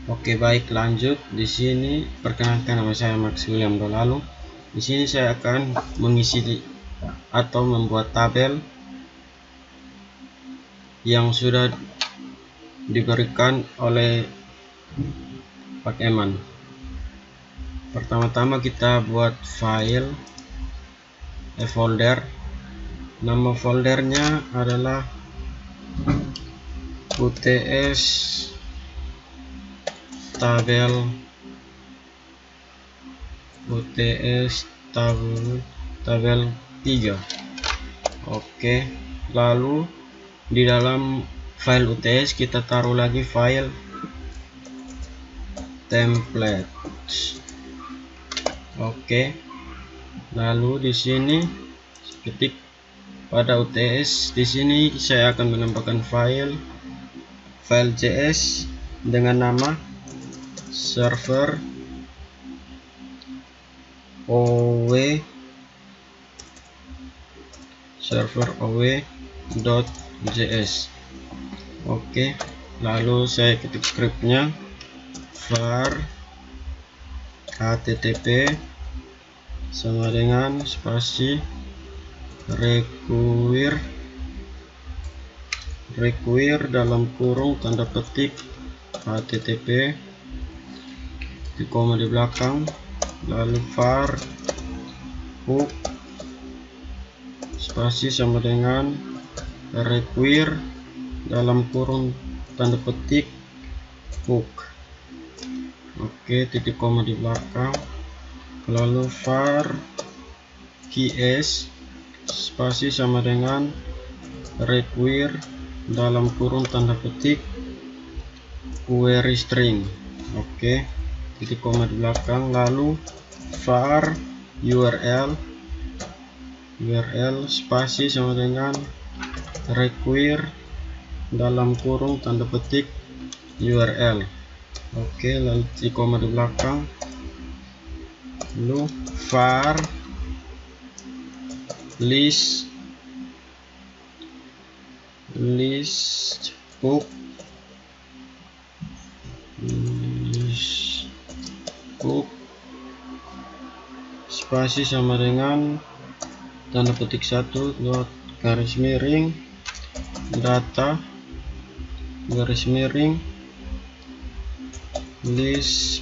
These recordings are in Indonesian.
Oke, baik, lanjut. Di sini perkenalkan, nama saya Max William Dolalu. Di sini saya akan mengisi atau membuat tabel yang sudah diberikan oleh Pak Eman. Pertama-tama kita buat file, folder. Nama foldernya adalah UTS tabel, tabel 3. Oke, lalu di dalam file UTS kita taruh lagi file templates. Oke, lalu di sini ketik pada UTS. Di sini saya akan menambahkan file JS dengan nama server ow.js. Oke, lalu saya ketik scriptnya var http sama dengan spasi require dalam kurung tanda petik http di koma di belakang, lalu var hook spasi sama dengan require dalam kurung tanda petik hook. Oke, titik koma di belakang, lalu var ks spasi sama dengan require dalam kurung tanda petik query string. Oke, titik koma di belakang, lalu var url spasi sama dengan require dalam kurung tanda petik url. Oke, lalu titik koma di belakang, lalu var list hook spasi sama dengan tanda petik 1 garis miring data garis miring list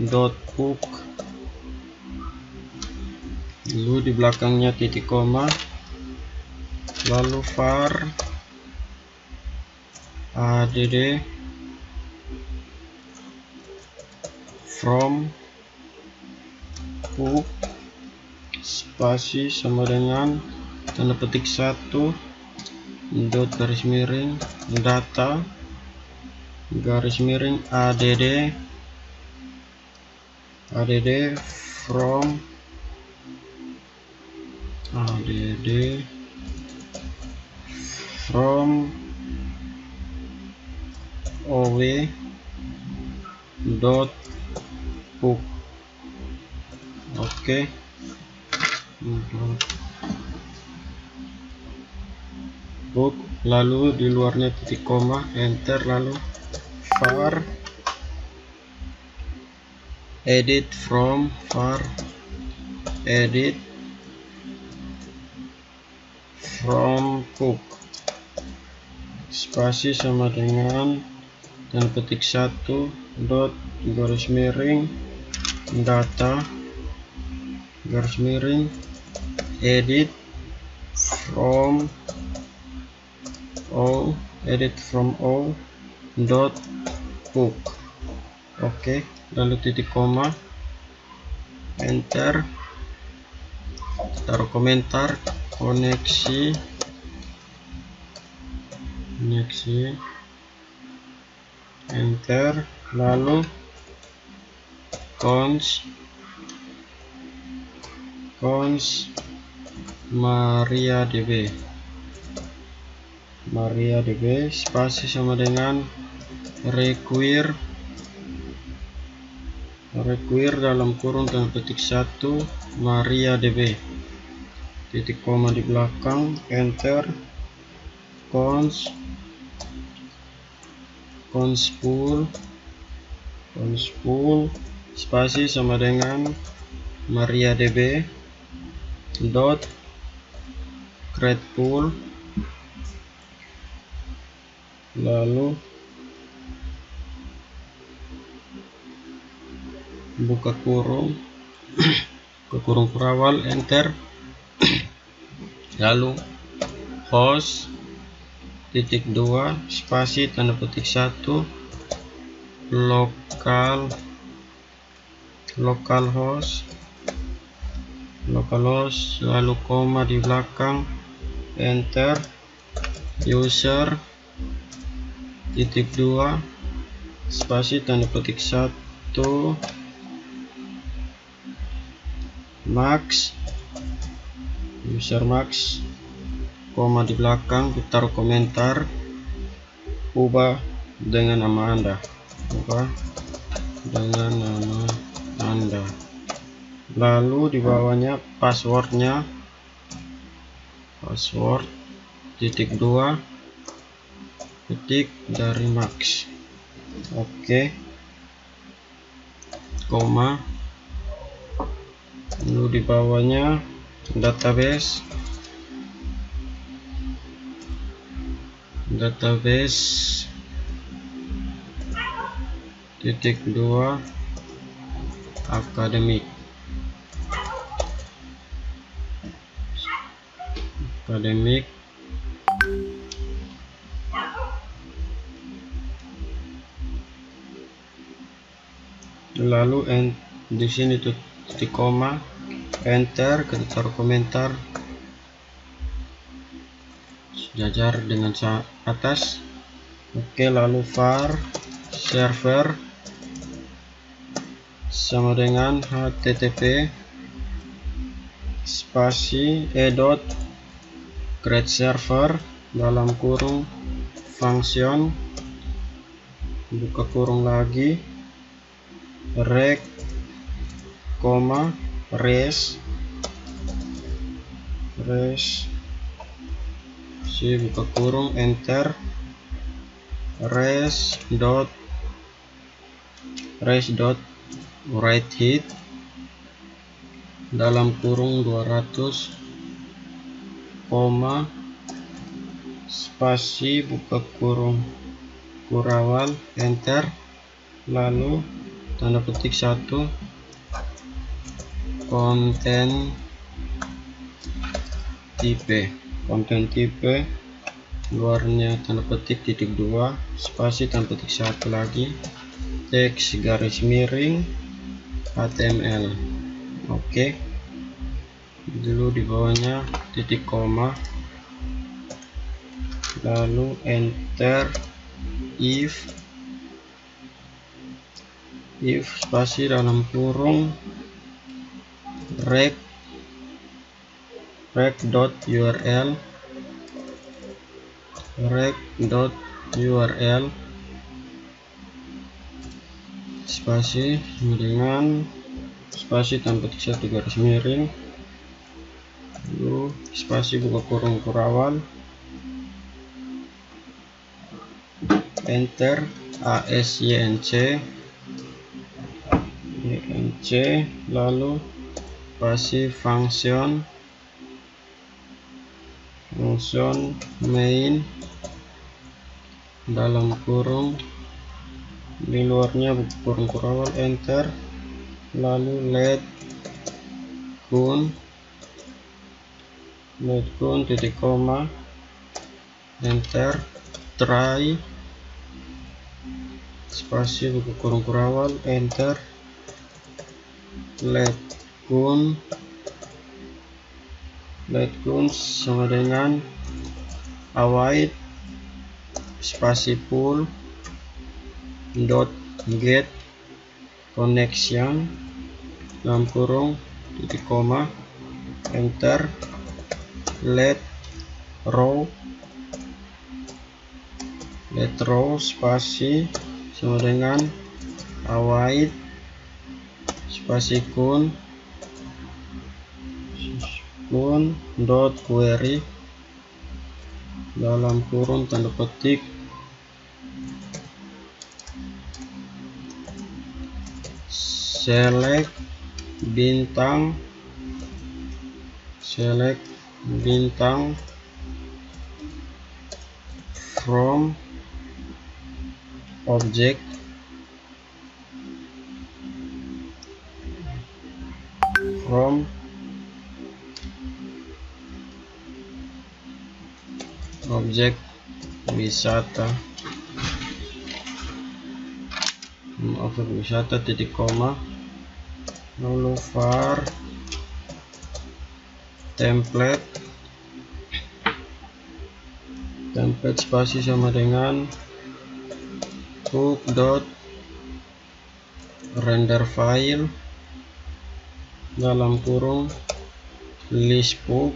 dot hook, lalu di belakangnya titik koma, lalu var add from hook spasi sama dengan tanda petik 1 dot garis miring data garis miring add from ow dot hook. Oke, hook, lalu di luarnya titik koma, enter, lalu var edit from hook spasi sama dengan dan petik 1 dot garis miring data garis miring edit from o dot hook. Oke, lalu titik koma, enter, taruh komentar koneksi enter, lalu cons MariaDB spasi sama dengan require dalam kurung tanda petik 1 MariaDB titik koma di belakang, enter, cons pool spasi sama dengan MariaDB dot create pool, lalu buka kurung kurawal, enter, lalu host titik 2 spasi tanda petik 1 localhost lalu koma di belakang, enter, user titik 2 spasi tanda petik 1 user max, koma di belakang, taruh komentar, ubah dengan nama Anda, lalu di bawahnya password titik 2 ketik dari max, oke, koma, lalu di bawahnya database titik 2 academic, lalu di sini titik koma, enter, kita taruh komentar sejajar dengan atas, oke, lalu var server sama dengan http spasi create server dalam kurung function buka kurung lagi rec, res buka kurung, enter, res dot write head dalam kurung 200 koma spasi buka kurung kurawal, enter, lalu tanda petik 1 konten tipe luarnya tanda petik titik 2 spasi tanda petik 1 lagi, teks garis miring HTML, oke, dulu di bawahnya titik koma, lalu enter, if spasi dalam kurung rec dot url spasi dengan spasi tanpa petik 1 garis miring, lalu spasi buka kurung kurawal, enter, async lalu spasi function main dalam kurung, di luarnya buka kurung kurawal, enter, lalu let kun titik koma, enter, try spasi buka kurung kurawal, enter, let kun sama dengan await spasi pool dot get connection dalam kurung titik koma, enter, let row spasi sama dengan await spasi kun kun dot query dalam kurung tanda petik select bintang from object wisata titik koma, lalu var template spasi sama dengan hook dot render file dalam kurung list book,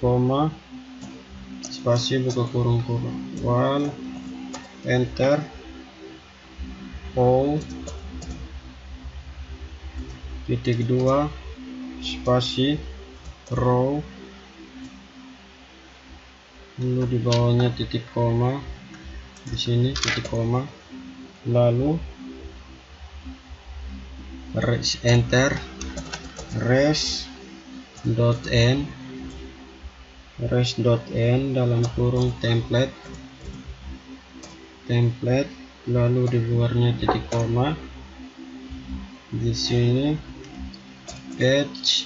koma, spasi buka kurung wal, enter, o titik 2 spasi row, lalu di bawahnya titik koma, di sini titik koma, lalu enter, res.n dalam kurung template, lalu di luarnya titik koma, di sini catch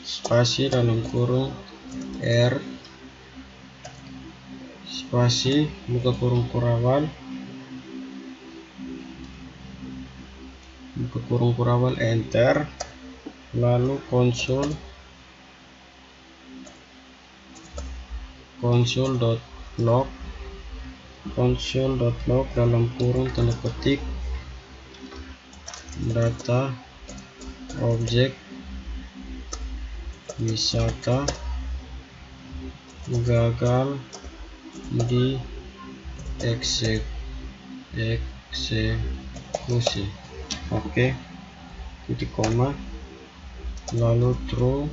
spasi dalam kurung r spasi buka kurung kurawal, enter, lalu console.log dalam kurung tanda petik data objek wisata gagal di eksekusi. Oke, titik koma, lalu true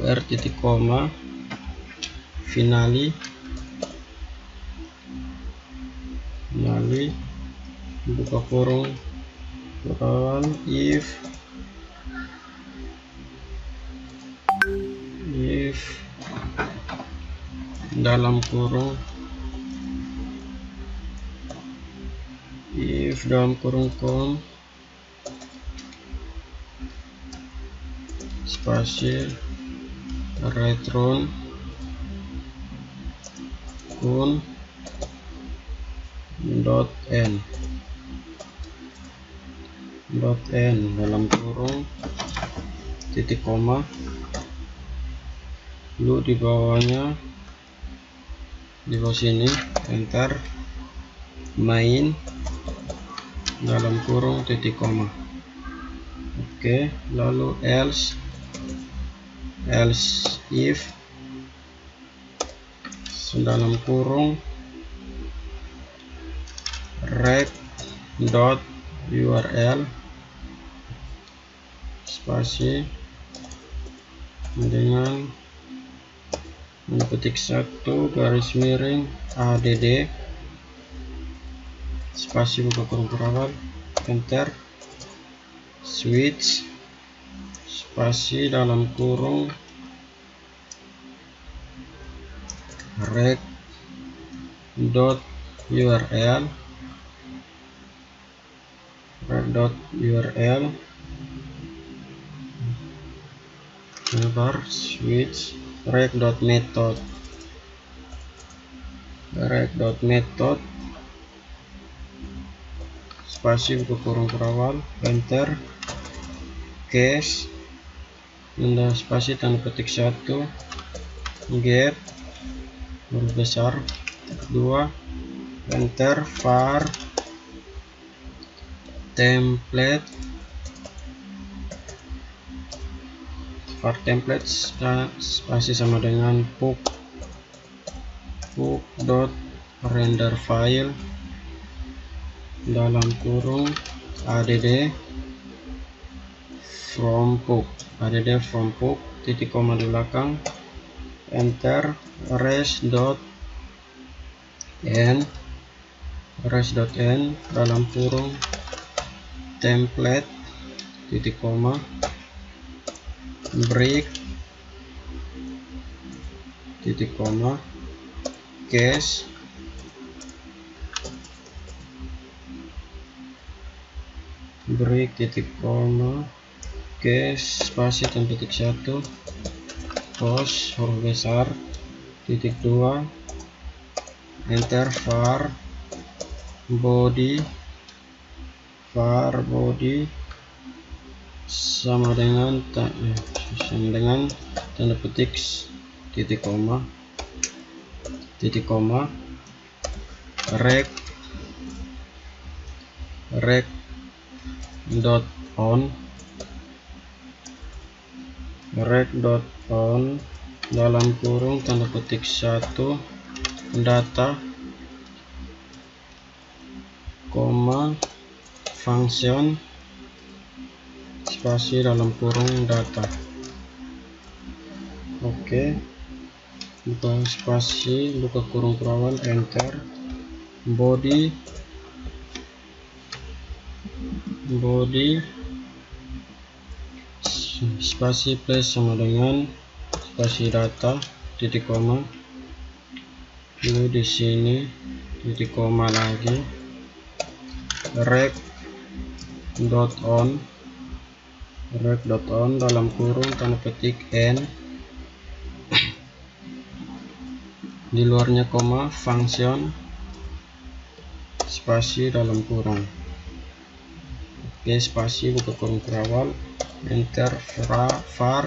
r titik koma, finally buka kurung if dalam kurung com spasi return kun .n dalam kurung titik koma, lalu di bawah sini enter, main dalam kurung titik koma. Oke, lalu else if dalam kurung rec.url spasi dengan petik 1 garis miring add spasi buka kurung kurawal, enter, switch spasi dalam kurung rec.url switch rec.method spasi buka kurung kurawal, enter, case spasi tanda petik 1 get huruf besar 2 enter, var template spasi sama dengan hook dot render file dalam kurung add from pub titik koma di belakang, enter, res.n dalam kurung template titik koma break titik koma case break titik koma case spasi tanpa titik 1 post huruf besar titik 2 enter, var body sama dengan tanda petik titik koma rec dot on dalam kurung tanda petik 1 data koma function spasi dalam kurung data. Oke, buka spasi, buka kurung perawal, enter, body spasi plus sama dengan spasi data titik koma, lalu di sini titik koma lagi, rec dot on dalam kurung tanda petik n di luarnya koma function spasi dalam kurung. Oke, spasi, buka kurung perawal, enter, var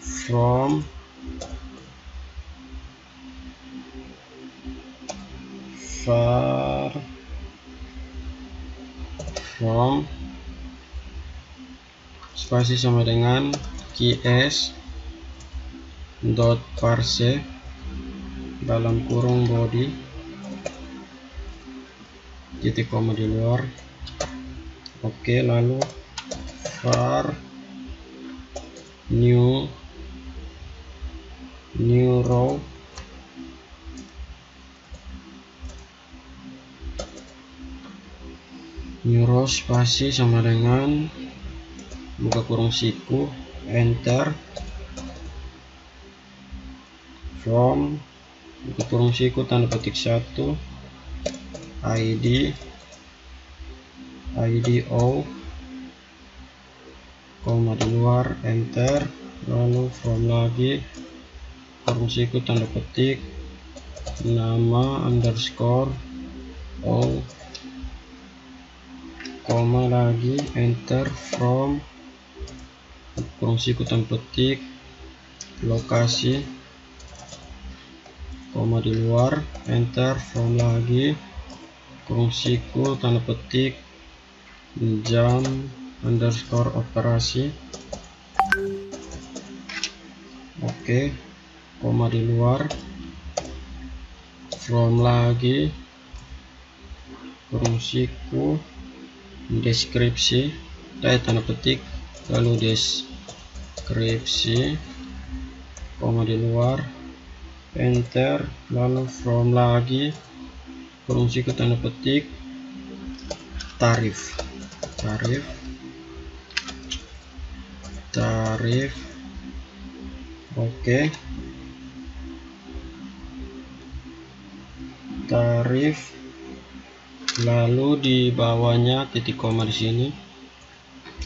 from spasi sama dengan keys dot parse dalam kurung body titik koma di luar. Oke, lalu var new row spasi sama dengan buka kurung siku, enter, from buka kurung siku tanda petik 1 id o koma di luar, enter, lalu from lagi kurung siku tanda petik nama underscore o koma lagi, enter, from kurung siku tanda petik lokasi koma di luar, enter, from lagi kurung siku tanda petik jam underscore operasi. Oke, koma di luar, from lagi kurung siku deskripsi tanda petik lalu deskripsi koma di luar, enter, lalu from lagi kurung siku tanda petik tarif. Oke, tarif, lalu di bawahnya titik koma di sini,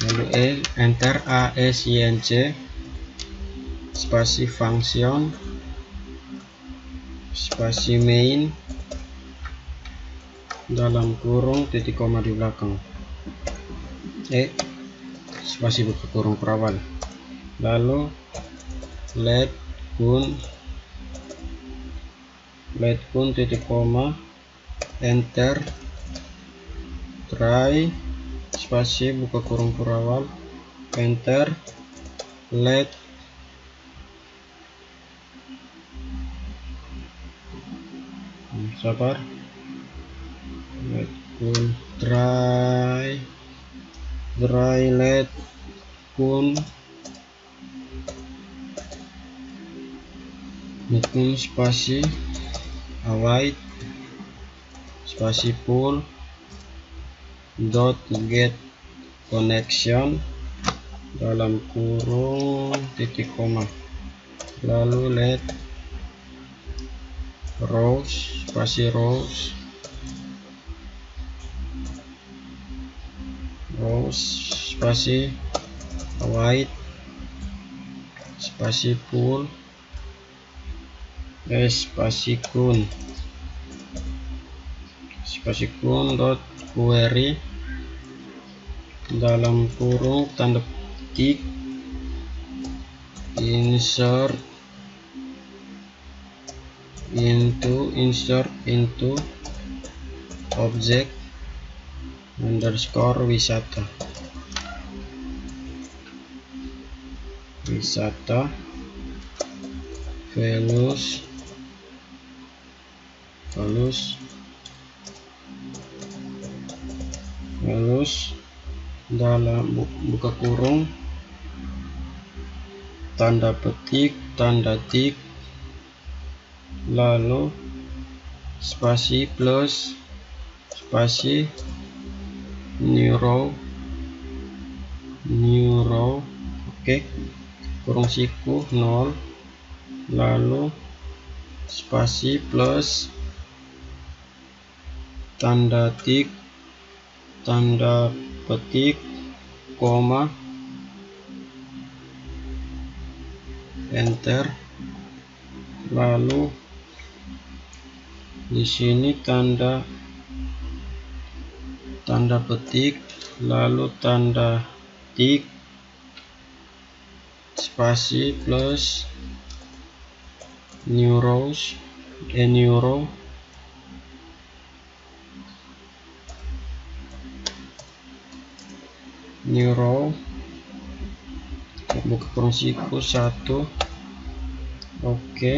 lalu enter, async spasi function spasi main dalam kurung titik koma di belakang, spasi buka kurung perawal, lalu let kun titik koma, enter, try spasi buka kurung perawal, enter, let sabar. Let kun dry let kun spasi await spasi pull dot get connection dalam kurung titik koma, lalu let rows spasi rows spasi await spasi pull spasi kun dot query dalam kurung tanda petik insert into object underscore wisata values dalam buka kurung tanda petik tanda tik lalu spasi plus spasi new row oke. Kurung siku 0 lalu spasi plus tanda tik tanda petik koma enter, lalu di sini tanda petik lalu tanda tik spasi plus new row buka kurung siku 1 oke.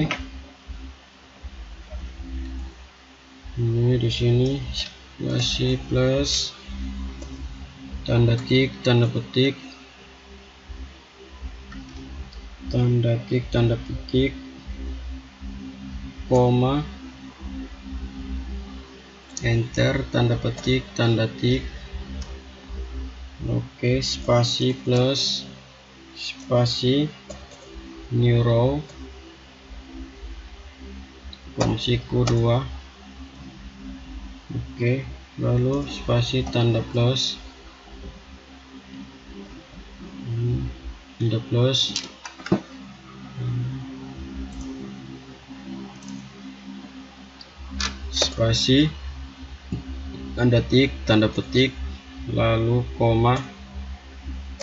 Ini di sini spasi plus tanda tik tanda petik koma enter, tanda petik tanda tik oke. Spasi plus spasi new row kurung siku 2 oke, lalu spasi tanda plus spasi tanda tik tanda petik lalu koma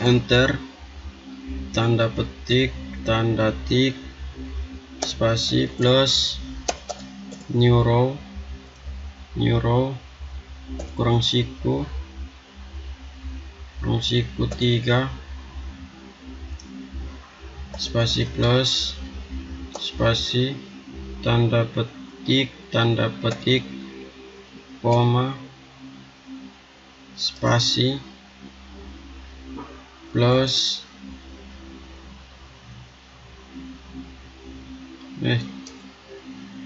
enter, tanda petik tanda tik spasi plus new row kurung siku 3 spasi plus spasi tanda petik koma spasi plus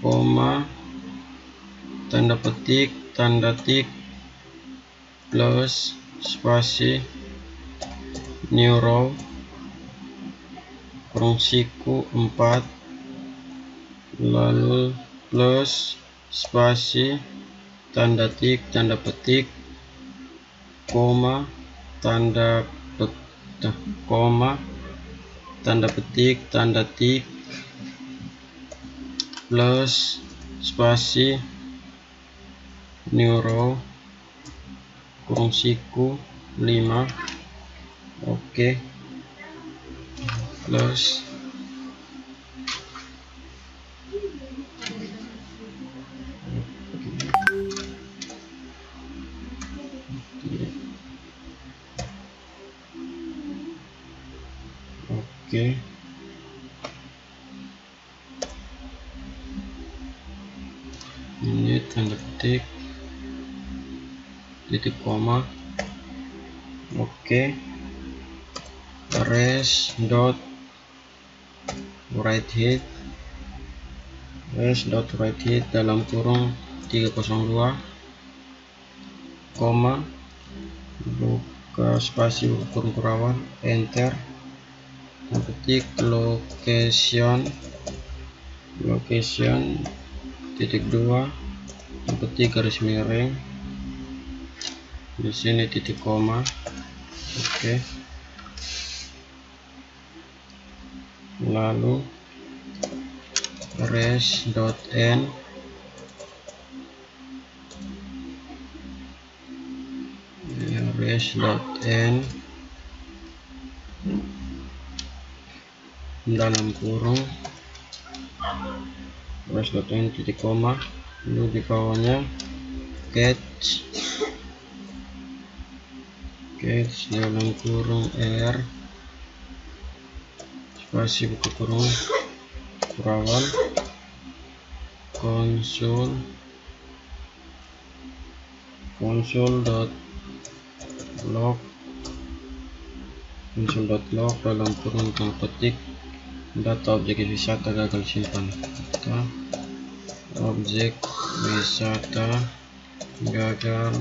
koma tanda petik tanda tik plus spasi new row kurung siku 4 lalu plus spasi tanda tik tanda petik koma tanda petik tanda tik plus spasi new row kurung siku 5 oke, plus oke. Ini tanda petik, titik koma. Oke. Res dot write head, dalam kurung 302, koma, buka spasi, buka kurung kurawal, enter, tanda petik, location titik 2, tanda petik, garis miring, di sini titik koma. Oke. Lalu res.n dalam kurung res.n titik koma, lalu di bawahnya catch dalam kurung r spasi, buka kurung kurawal, console.log dalam kurung tanda petik, data objek wisata gagal simpan, objek wisata gagal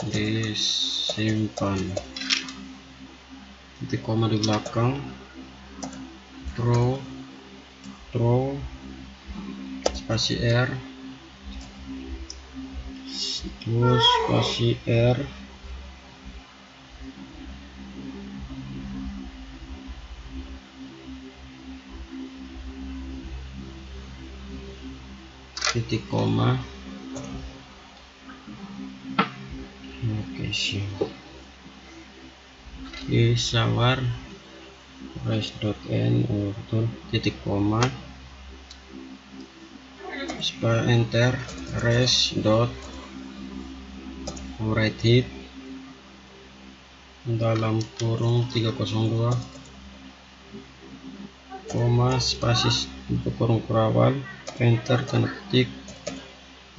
disimpan, titik koma di belakang, throw spasi r, terus spasi r, titik koma, location, isawar res.n titik koma, enter, res.write head dalam kurung 302, koma, spasi, buka kurung kurawal, enter, tanda petik,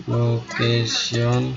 location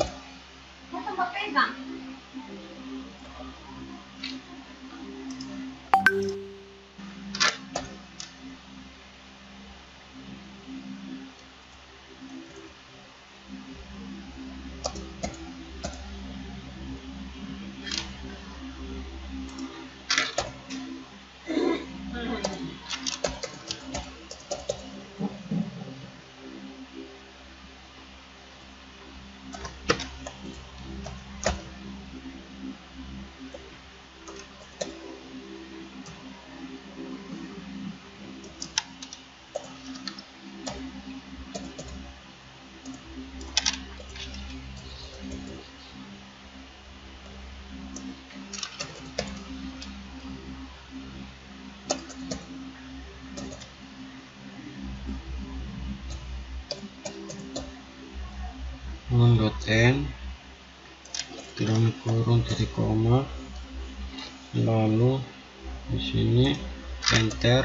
.n dalam kurung titik koma, lalu di sini enter,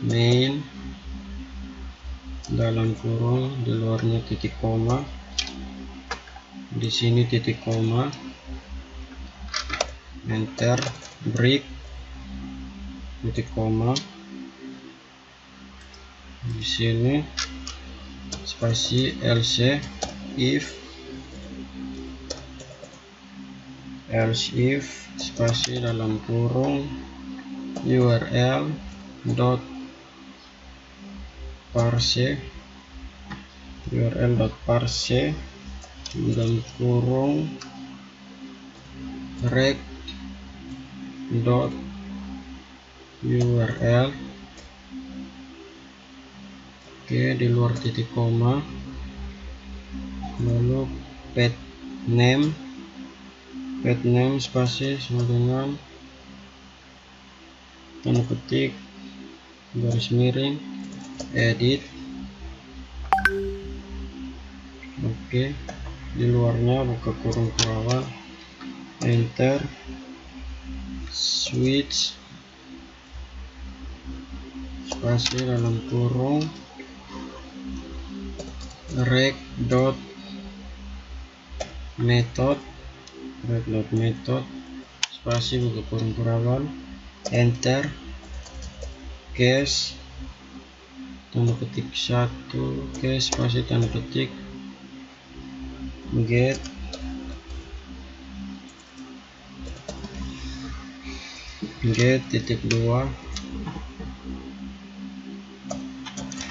main dalam kurung di luarnya titik koma, di sini titik koma, enter, break titik koma, di sini spasi else if spasi dalam kurung url dot parse dalam kurung rect dot url. Oke, di luar titik koma, lalu pet name spasi sama dengan tanda petik, garis miring, edit. Oke, di luarnya buka kurung kurawal, enter, switch spasi dalam kurung rect dot method, reload method, spasi buka kurung kurangan, enter, case tanda petik 1, case spasi tanda petik, get titik 2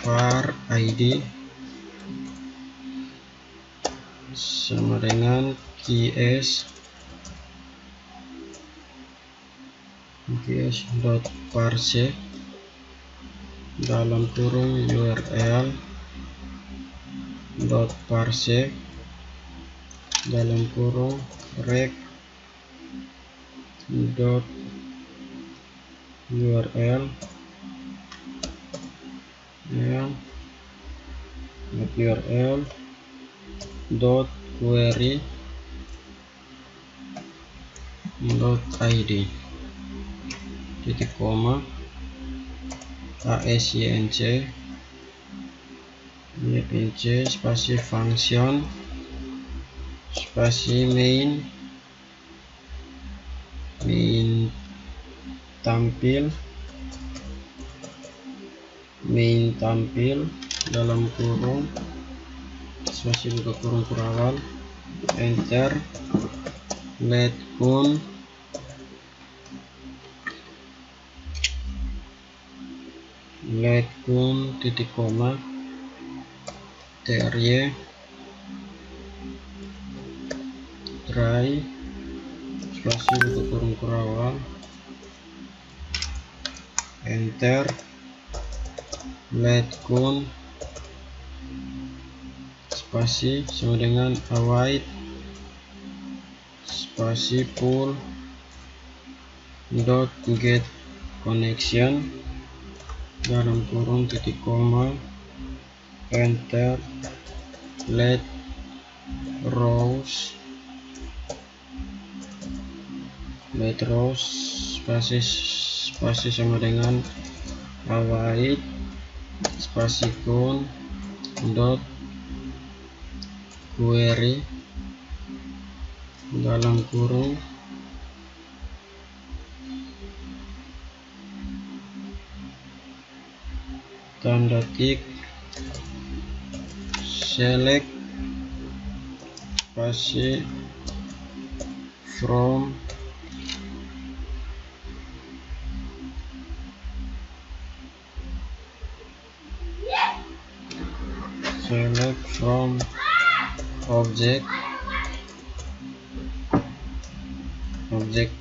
var id sama dengan keys dot parse dalam kurung url dot parse dalam kurung rec dot url dot query dot id titik koma async spasi function spasi main tampil dalam kurung spasi buka kurung kurangan, enter, let kun titik koma try spasi buka kurung kurangan, enter, let kun spasi sama dengan await spasi pull dot get connection dalam kurung titik koma, enter, let rows spasi sama dengan await spasi kun dot query dalam kurung tanda tik select spasi from object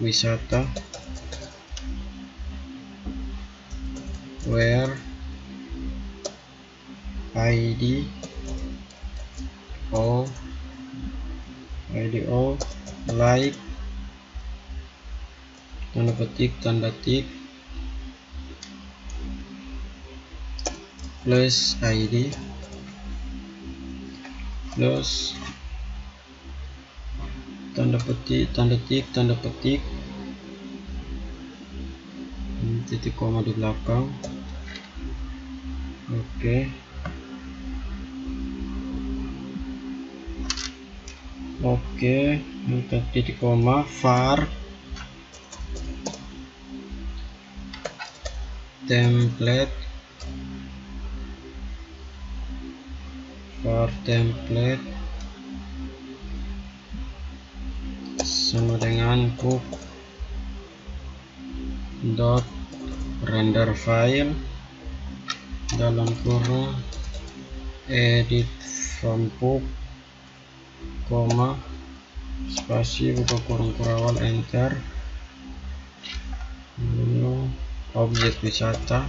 wisata where id like tanda tik plus id plus tanda tik titik koma di belakang. Oke, untuk titik koma var template sama dengan pub dot render file dalam kurung edit from pub koma spasi buka kurung kurangan, enter, objek wisata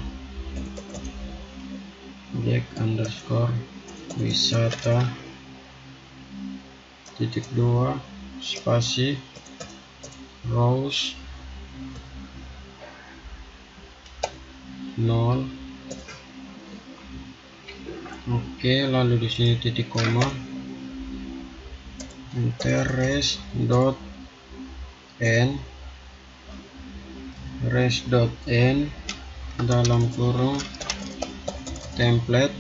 wisata titik 2 spasi rows 0. Oke, lalu di sini titik koma, enter, res dot n dalam kurung template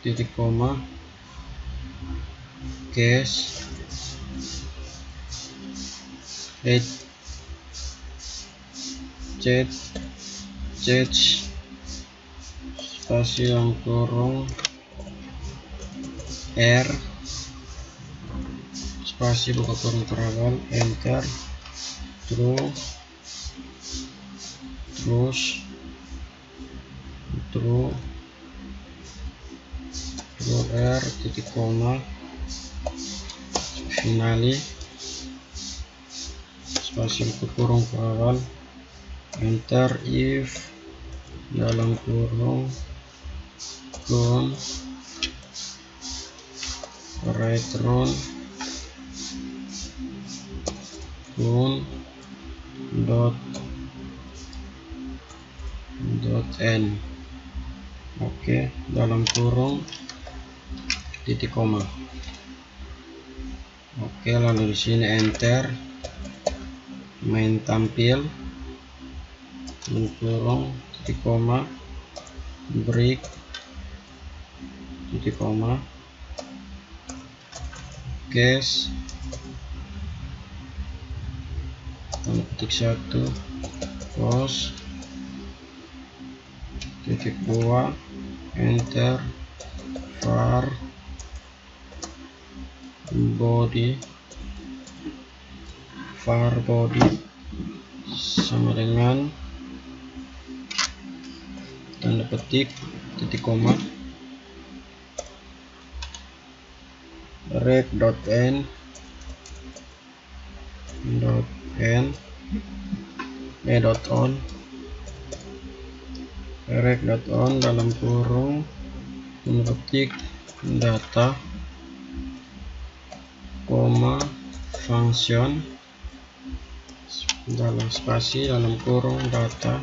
titik koma case chat spasi dalam kurung R spasi buka kurung terawal enter terus R titik koma finali spasi buka kurung terawal enter if dalam kurung return .n. Oke, dalam kurung titik koma. Oke, lalu di sini enter, main tampil, dalam kurung titik koma, break titik koma, case tanda petik 1 close titik 2 enter var body sama dengan tanda petik titik koma rec.n rec.on dalam kurung tanda petik data koma function dalam spasi dalam kurung data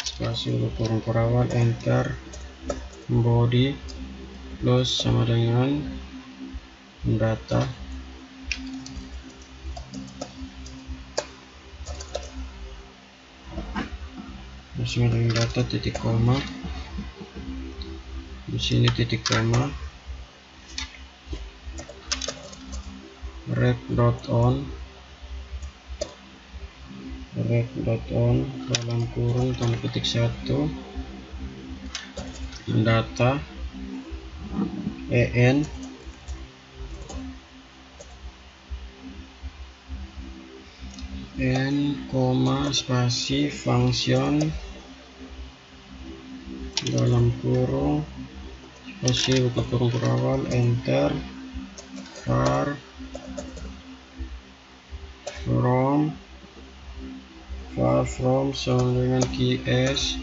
spasi kurung perawal enter body plus sama dengan data sama dengan data titik koma di sini titik koma rec.on dalam kurung tanda petik 1 data en koma spasi function dalam kurung spasi buka kurung berawal enter var from sama dengan keys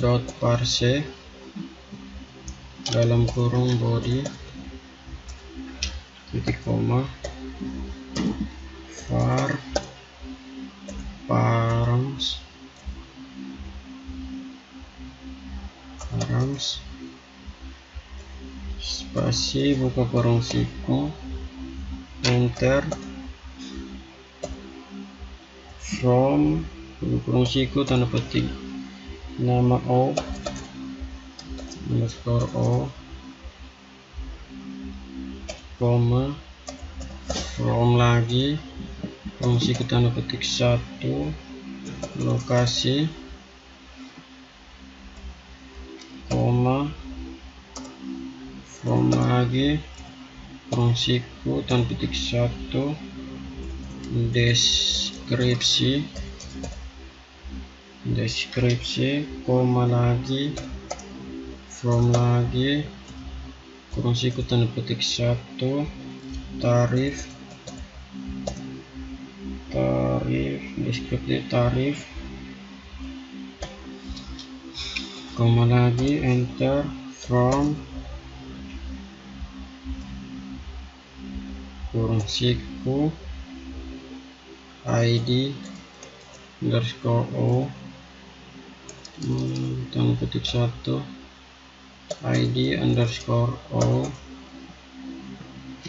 dot parse dalam kurung body titik koma var params spasi buka kurung siku enter from kurung siku tanda petik nama o underscore o koma from lagi kurung siku tanda petik 1 lokasi koma from lagi kurung siku tanda petik 1 deskripsi koma lagi from lagi kurung siku tanda petik 1 tarif deskripsi tarif koma lagi enter from kurung siku id underscore o tanda petik 1 id underscore o.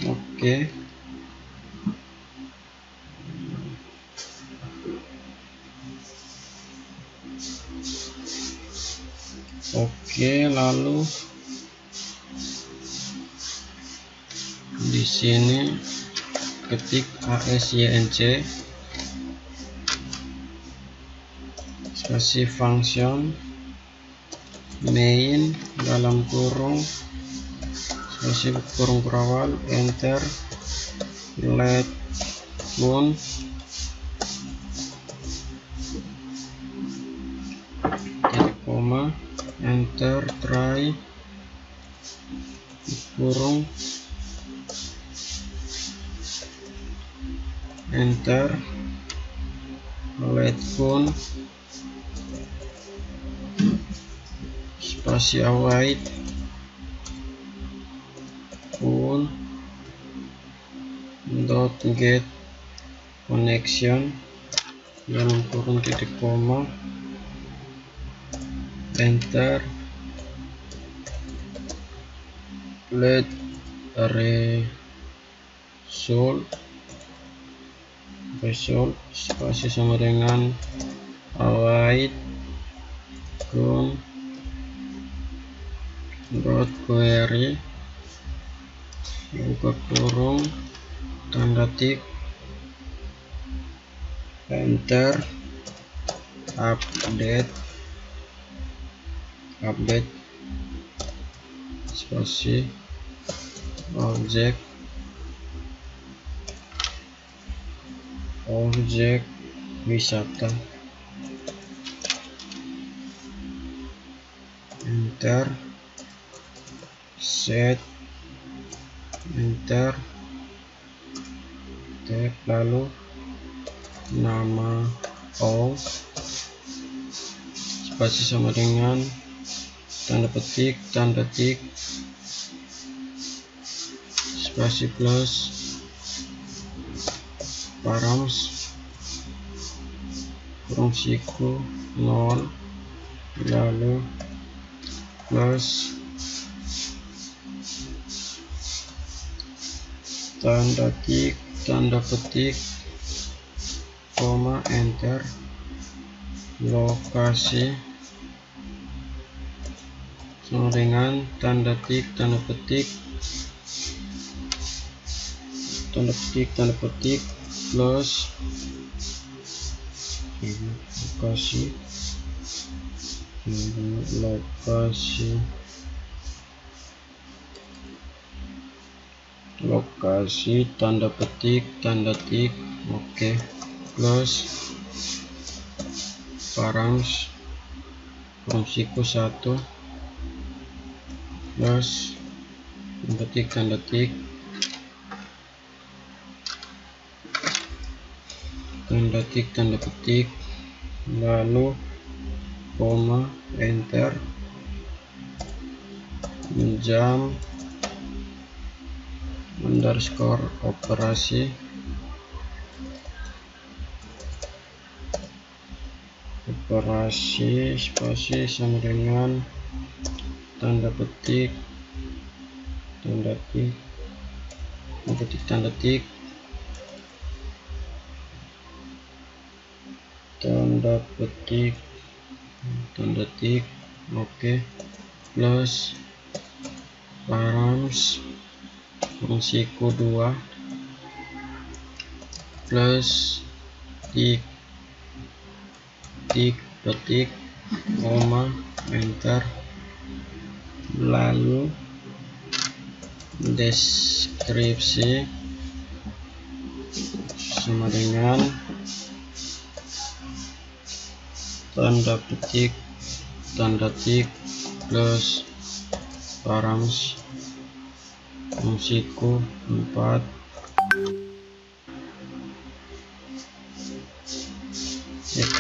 Oke. Oke, lalu di sini ketik ASYNC spasi function main dalam kurung spasi kurung berawal enter let pun titik koma enter try kurung enter let pun spasi await pun dot get connection dalam kurung titik koma enter let result spasi sama dengan await kun dot query buka kurung tanda tik enter update spasi objek wisata enter set enter tag lalu nama all spasi sama dengan tanda tik spasi plus params kurung siku 0 lalu plus tanda petik koma enter lokasi sama dengan tanda petik plus lokasi tanda tik oke plus params fungsiku 1 plus tanda tik lalu koma enter jam underscore operasi spasi sama dengan tanda petik oke plus params fungsiku 2 plus petik koma enter lalu deskripsi sama dengan tanda tik plus params fungsiku 4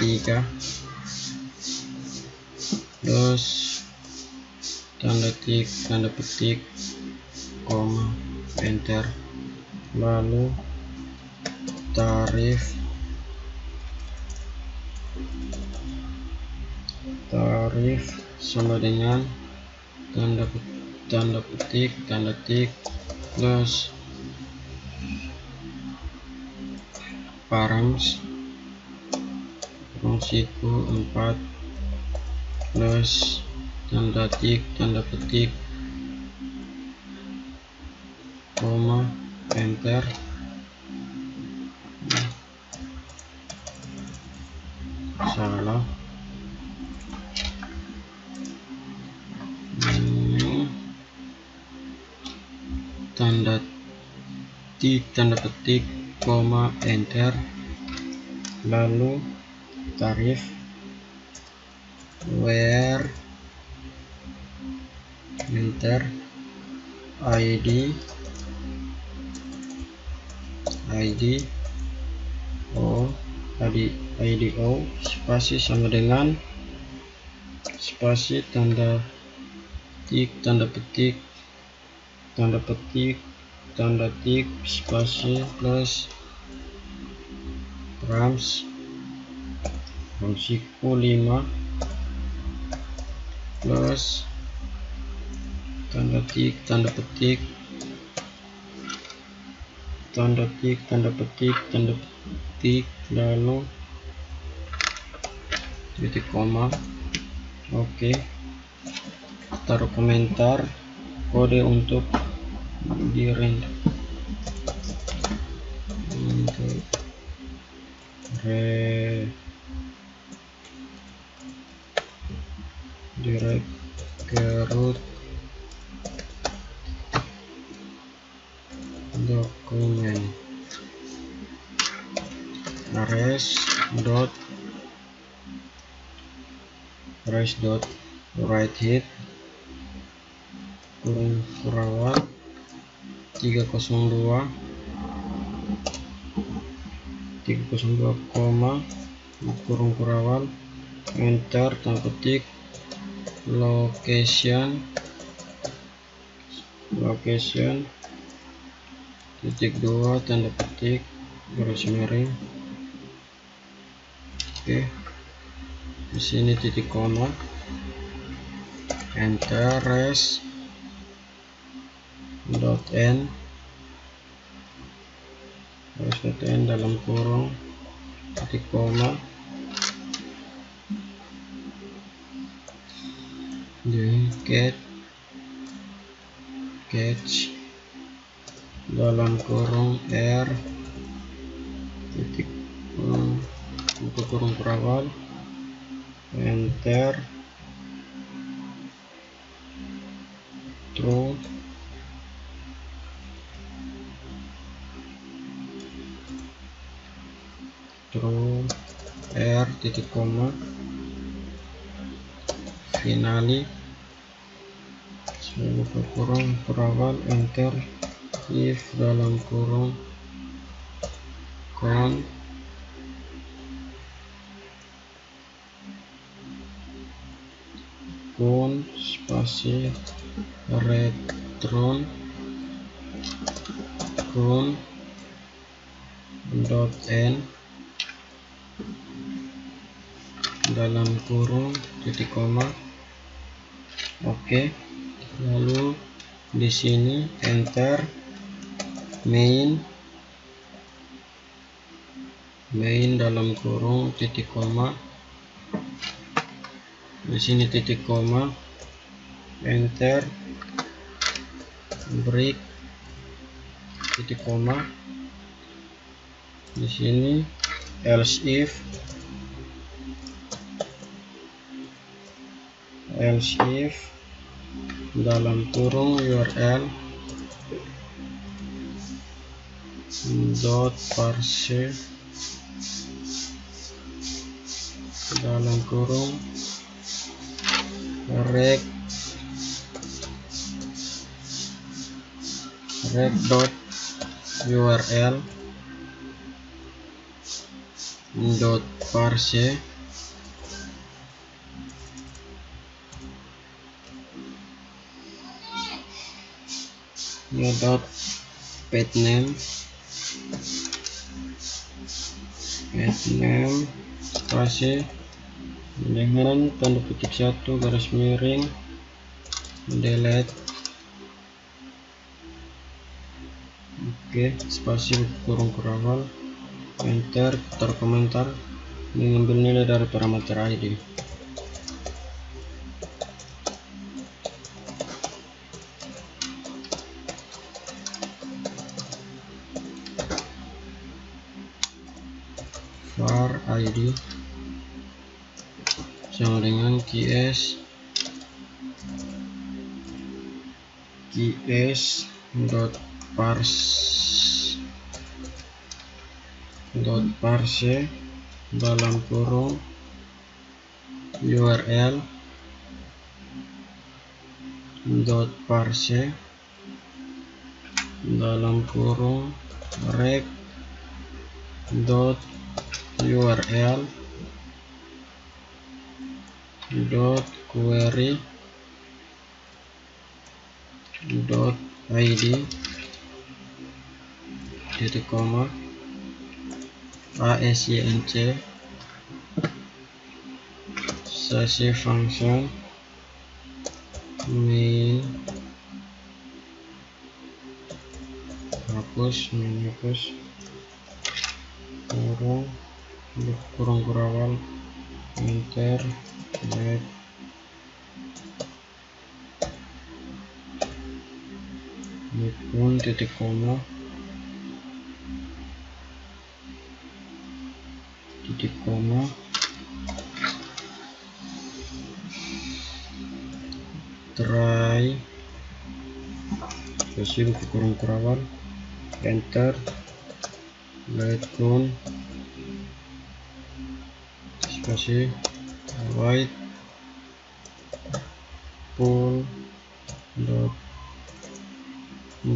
3 plus tanda petik koma enter lalu tarif sama dengan tanda tik plus params fungsiku 4 plus tanda tik, tanda petik, koma, enter. Salah. Tanda tik, tanda petik, koma, enter. Lalu tarif where, enter. ID O spasi sama dengan spasi tanda tik, tanda petik, tanda petik, tanda tik, spasi plus rams siku 5 plus tanda tik, tanda petik, tanda tik, tanda petik, tanda petik, lalu titik koma. Oke, taruh komentar kode untuk di render untuk direct ke root dokumen res dot write head kurung kurawal 302 koma kurung kurawal, enter, tanda petik, location titik 2 tanda petik garis miring. Oke, di sini titik koma, enter, res dot n dalam kurung titik koma, di catch dalam kurung r titik untuk kurung perawal, enter, true, r titik koma, finally buka kurung perawal, enter, if dalam kurung count spasi return count dot n dalam kurung titik koma. Oke, lalu di sini enter, main dalam kurung titik koma, di sini titik koma, enter, break titik koma, di sini else if dalam kurung URL dot parse dalam kurung rec dot URL dot parse dot page name spasi dengan tanda petik 1 garis miring delete. Oke, spasi kurung kurawal, enter, taruh komentar, mengambil nilai dari parameter ID. id sama dengan ks dot parse dalam kurung url dot parse dalam kurung rect dot url dot query dot id titik koma async sesi function main hapus kurung kurawal enter let pun titik koma try spasi kurung kurawal enter let pun spasi white pull dot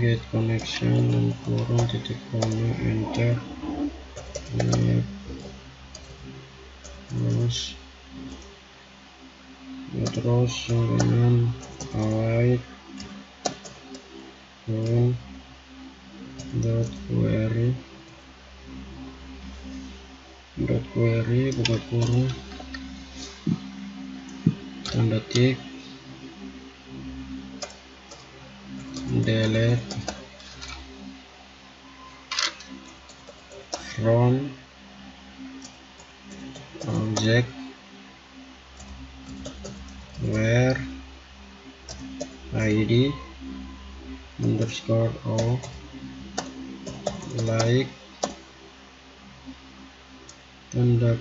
get connection dan kurung titik koma enter terus dengan white pull dot query buka kurung tanda tik delete from object where id underscore o like tanda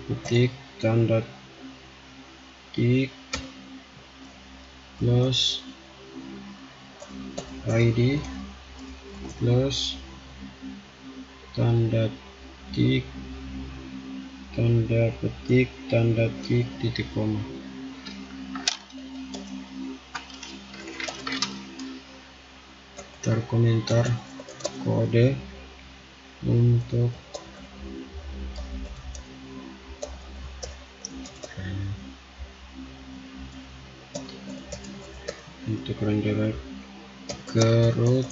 tik plus id plus tanda tik titik koma. Terkomentar kode untuk renderer root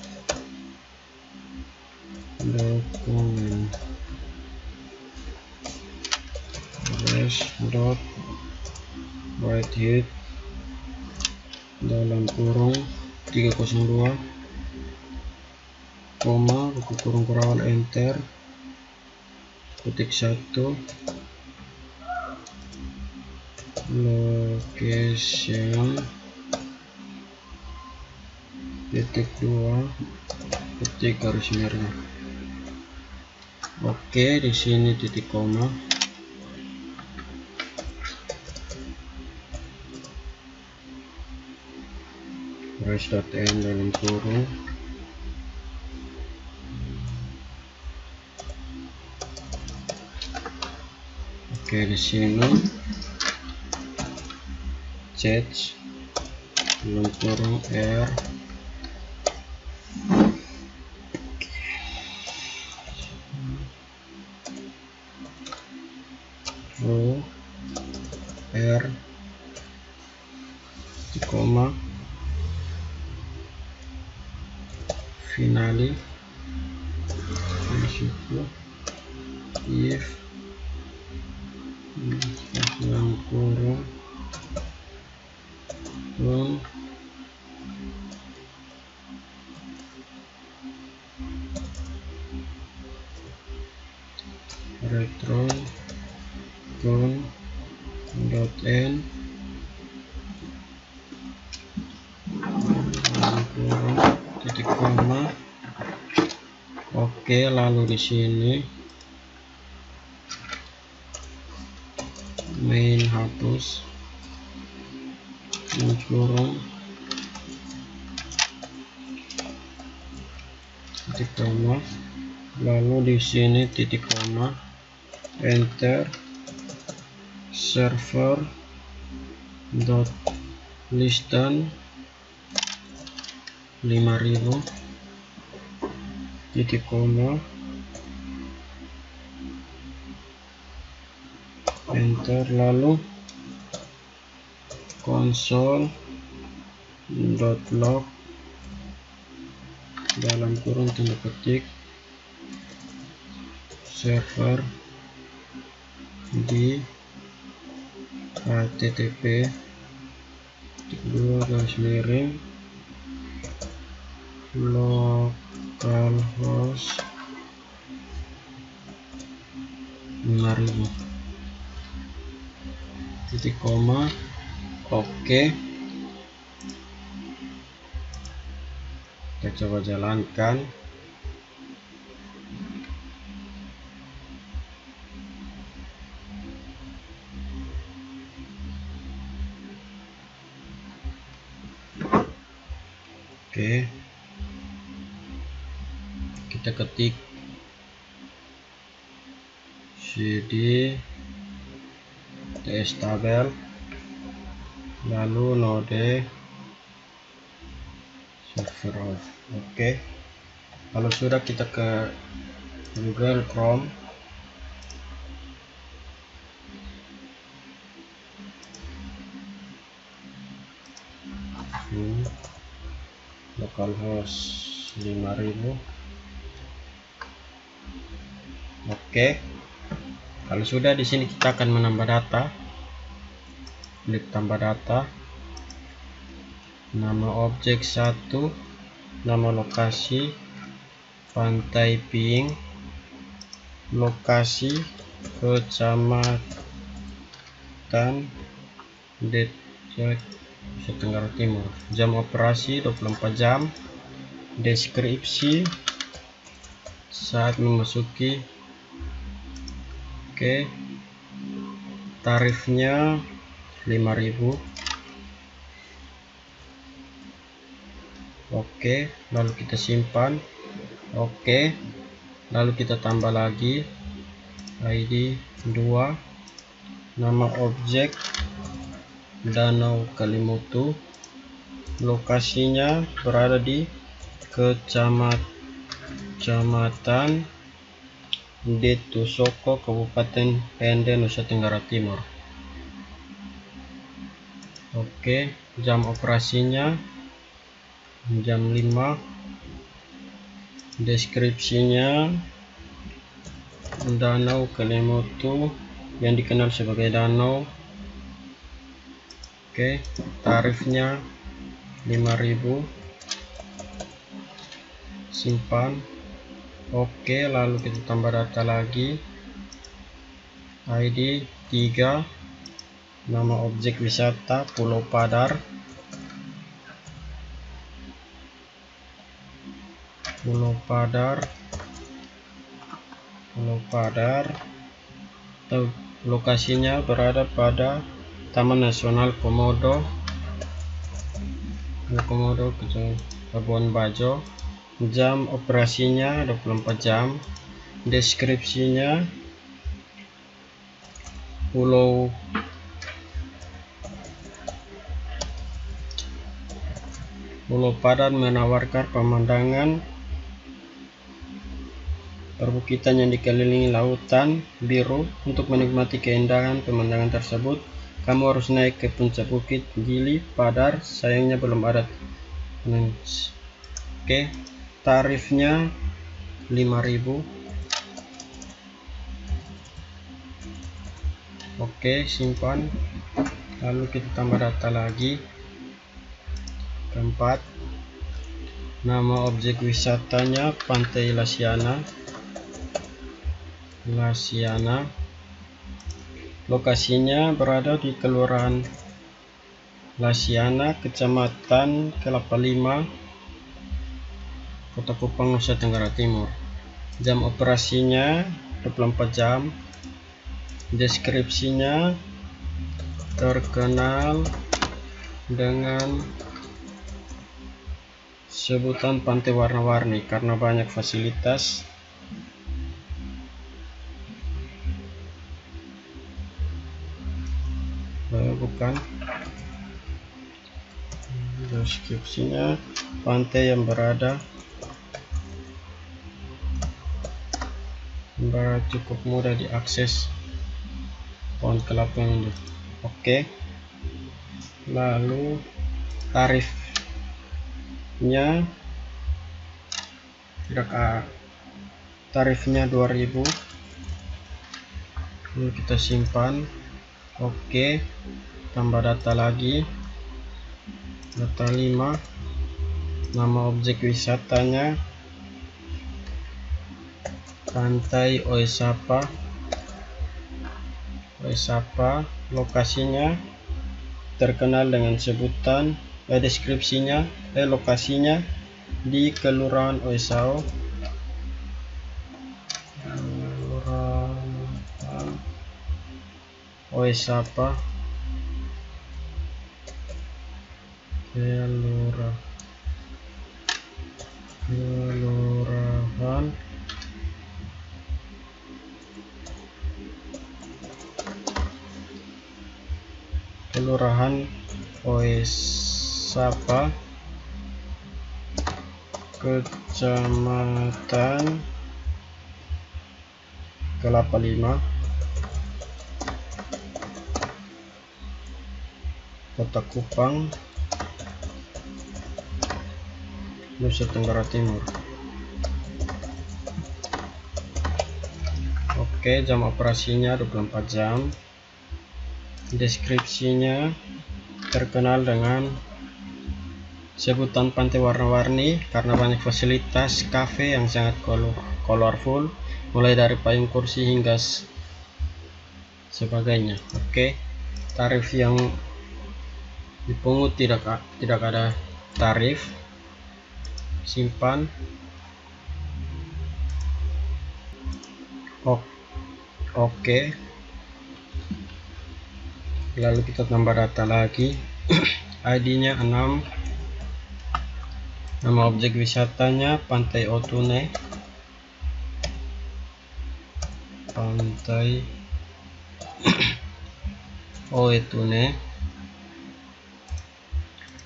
dokumen dot whitehead dalam kurung 302 koma buku kurung kurawal enter ketik 1 location titik 2 ketik garis miring. Oke, di sini titik koma. Res.n dalam kurung oke, di sini change dalam kurung r row r koma finally if dalam kurung return dot n titik koma. Oke, lalu di sini hapus, kurung, titik koma, lalu di sini titik koma, enter, server dot listen 5000, titik koma, enter, lalu console dot log dalam kurung tanda petik server di http localhost 5000, titik koma, oke. Kita coba jalankan. Oke, kita ketik cd tstabel, lalu node server off. Oke, kalau sudah kita ke Google Chrome, localhost 5000. Oke, kalau sudah, di sini kita akan menambah data. Klik tambah data, nama objek 1, nama lokasi Pantai Ping, lokasi kecamatan Dejak, Nusa Tenggara Timur, jam operasi 24 jam, deskripsi saat memasuki. Oke, tarifnya 5000. Oke, lalu kita simpan. Oke, lalu kita tambah lagi ID 2, nama objek Danau Kalimutu, lokasinya berada di Kecamatan Detusoko, Kabupaten Pende, Nusa Tenggara Timur. Oke, jam operasinya jam 5, deskripsinya Danau Kalimutu yang dikenal sebagai danau. Oke, tarifnya 5000, simpan. Oke, lalu kita tambah data lagi, ID 3, nama objek wisata Pulau Padar, lokasinya berada pada Taman Nasional Komodo, Labuan Bajo, jam operasinya 24 jam, deskripsinya Pulau Padar menawarkan pemandangan perbukitan yang dikelilingi lautan biru. Untuk menikmati keindahan pemandangan tersebut, kamu harus naik ke puncak bukit Gili Padar. Sayangnya belum ada. Oke, tarifnya 5000. Oke, simpan. Lalu kita tambah data lagi. Keempat, nama objek wisatanya Pantai Lasiana, lokasinya berada di Kelurahan Lasiana, Kecamatan Kelapa Lima, Kota Kupang, Nusa Tenggara Timur. Jam operasinya 24 jam, deskripsinya terkenal dengan sebutan pantai warna-warni karena banyak fasilitas bukan. Deskripsinya, pantai yang berada cukup mudah diakses, pohon kelapa ini. Oke. Lalu tarifnya tarifnya 2000. Lalu kita simpan. Oke, tambah data lagi, data 5, nama objek wisatanya Pantai Oesapa, lokasinya terkenal dengan sebutan deskripsinya lokasinya di Kelurahan Oesau, Oesapa, Kelurahan Oesapa, Kecamatan Kelapa Lima, Kota Kupang, Nusa Tenggara Timur. Oke, jam operasinya 24 jam. Deskripsinya terkenal dengan sebutan pantai warna-warni karena banyak fasilitas cafe yang sangat colorful, mulai dari payung kursi hingga sebagainya. Oke, tarif yang dipungut tidak ada tarif. Simpan. Oke. Lalu kita tambah data lagi. ID-nya 6, nama objek wisatanya Pantai Otune, Pantai Oetune,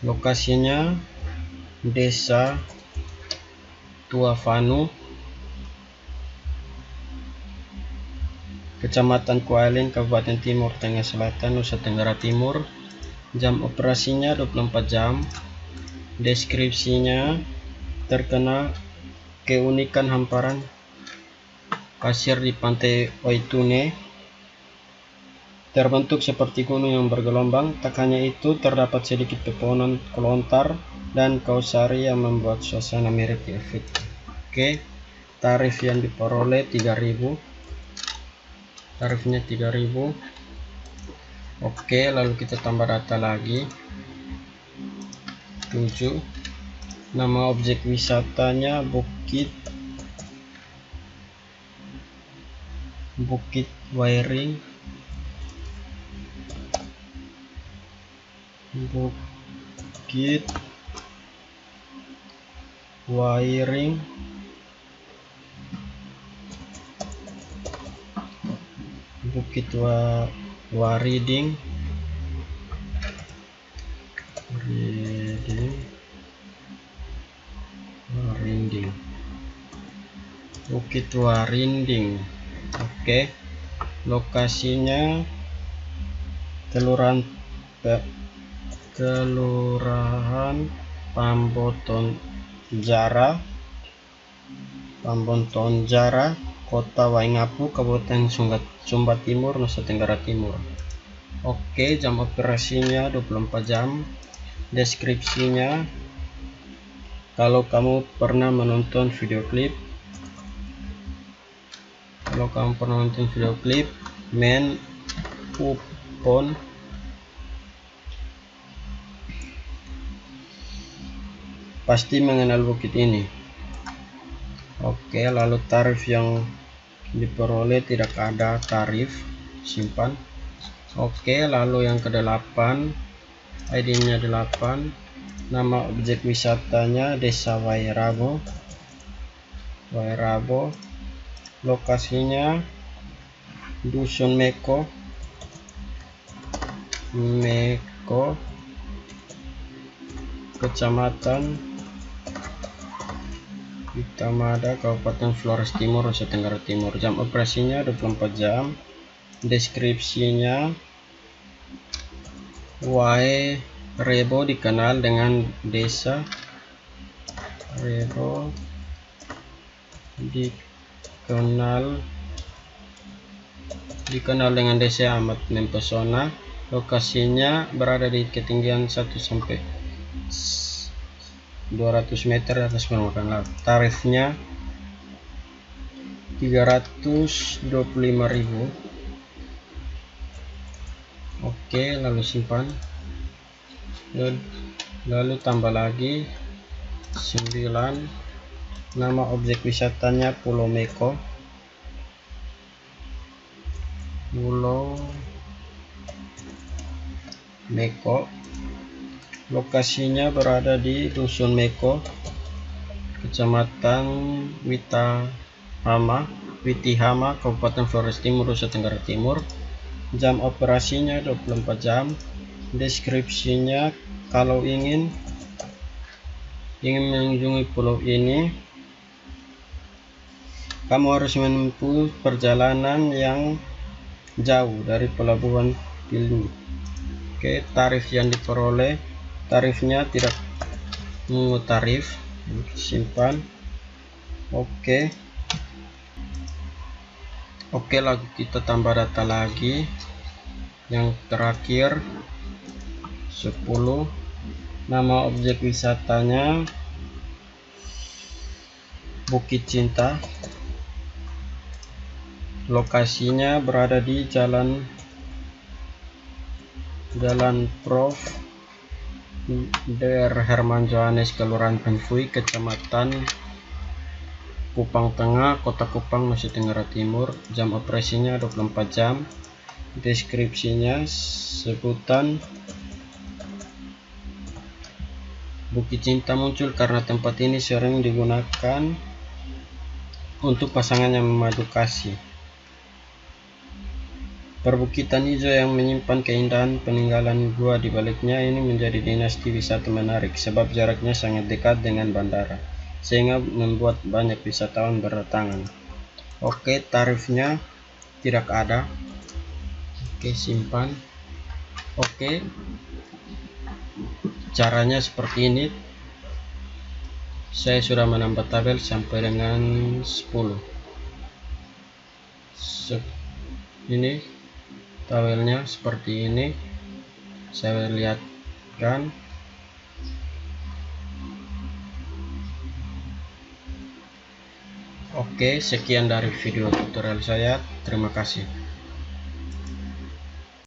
lokasinya Desa Tuavanu, Kecamatan Kualin, Kabupaten Timur Tengah Selatan, Nusa Tenggara Timur. Jam operasinya 24 jam. Deskripsinya terkenal keunikan hamparan pasir di Pantai Oetune, terbentuk seperti gunung yang bergelombang. Tak hanya itu, terdapat sedikit pepohonan kelontar dan kausari yang membuat suasana mirip efek. Oke, tarif yang diperoleh 3000. Tarifnya 3000. Oke, lalu kita tambah data lagi. 7. Nama objek wisatanya Bukit Wairing, Bukit Wariding, Bukit Warinding. Oke, lokasinya Kelurahan Pambontonjara, Kota Waingapu, Kabupaten Sumba Timur, Nusa Tenggara Timur. Oke, jam operasinya 24 jam. Deskripsinya, kalau kamu pernah menonton video klip Men Upon pasti mengenal bukit ini. Oke, lalu tarif yang diperoleh tidak ada tarif. Simpan. Oke, lalu yang ke-8, ID-nya 8, nama objek wisatanya Desa Wairabo, lokasinya Dusun Meko, Kecamatan Witamada, Kabupaten Flores Timur, Nusa Tenggara Timur. Jam operasinya 24 jam. Deskripsinya, Wairabo dikenal dengan desa dikenal dengan desa yang amat mempesona. Lokasinya berada di ketinggian 1 sampai 200 meter atas permukaan laut. Tarifnya 325.000. Oke, lalu simpan. Lalu tambah lagi 9, nama objek wisatanya Pulau Meko, lokasinya berada di Dusun Meko, Kecamatan Witihama, Kabupaten Flores Timur, Nusa Tenggara Timur. Jam operasinya 24 jam. Deskripsinya, kalau ingin mengunjungi pulau ini, kamu harus menempuh perjalanan yang jauh dari pelabuhan Pildu. Oke, tarif yang diperoleh, tarifnya tidak mengungut tarif. Simpan. Oke, lalu kita tambah data lagi. Yang terakhir 10, nama objek wisatanya Bukit Cinta, lokasinya berada di Jalan Prof. Dr. Herman Johannes, Kelurahan Penfui, Kecamatan Kupang Tengah, Kota Kupang, Nusa Tenggara Timur. Jam operasinya 24 jam. Deskripsinya, sebutan Bukit Cinta muncul karena tempat ini sering digunakan untuk pasangan yang memadu kasih. Perbukitan hijau yang menyimpan keindahan peninggalan gua di baliknya ini menjadi dinasti wisata menarik sebab jaraknya sangat dekat dengan bandara, sehingga membuat banyak wisatawan berdatangan. Oke, tarifnya tidak ada. Oke, simpan. Oke, caranya seperti ini. Saya sudah menambah tabel sampai dengan 10. Ini tabelnya seperti ini, saya lihatkan. Oke, sekian dari video tutorial saya. Terima kasih.